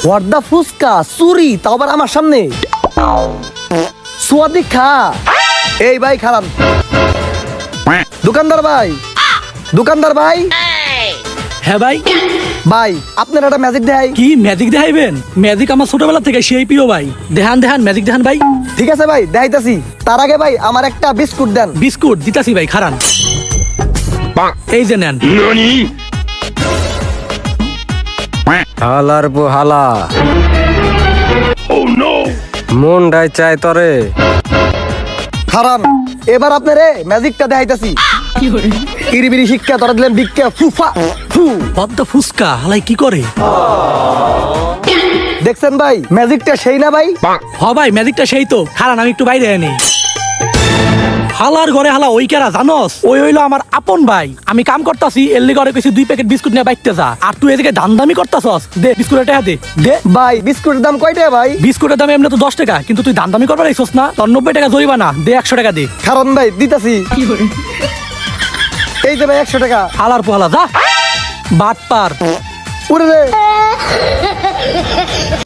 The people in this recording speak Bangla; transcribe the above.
ওয়ার্দা ফুসকা চুরি তাও আবার আমার সামনে সুয়াদি খা। এই ভাই খারাপ দোকানদার ভাই, দোকানদার ভাই। হ্যাঁ ভাই। ভাই আপনার একটা ম্যাজিক দেখাই। কি ম্যাজিক দেখাইবেন? ম্যাজিক আমার ছোটবেলা থেকে সেই প্রিয় ভাই। দেখান দেখান ম্যাজিক দেখান ভাই। ঠিক আছে ভাই দেখাইতাছি, তার আগে ভাই আমার একটা বিস্কুট দেন। বিস্কুট দিতাছি ভাই, খারান। এই যে নেন। হালার হালা মনটাই চাই তরে। খারান এবার আপনারে ম্যাজিকটা দেখাইতাছি। ইরিবিরি শিক্ষা তোরা দিলেন ভিক্ষা ফুফা ফু। পদ্মা ফুসকা হালাই কি করে? দেখছেন ভাই ম্যাজিকটা সেই না ভাই? হ ভাই ম্যাজিকটা সেই তো। খারান আমি একটু বাইরে আনি। হালার ঘরে হালা ওই কেরা জানোস? ওই হইলো আমার আপন ভাই। আমি কাম করতাছি এর লিগে কইছি 2 প্যাকেট বিস্কুট নিয়ে বাইতে যা। আর তুই এদিকে দামদামি করতাছস। দে বিস্কুটের টাকা দে। দে ভাই বিস্কুটের দাম কয় টাকা ভাই? বিস্কুটের দাম এমনি তো 10 টাকা, কিন্তু তুই দামদামি করবার আইছস না। তোর 90 টাকা জরিমানা। দে 100 টাকা দে। খারান ভাই দিতাছি। এই যে ভাই 100 টাকা। হালার পোহালা যা বাটপার। উড়ে রে।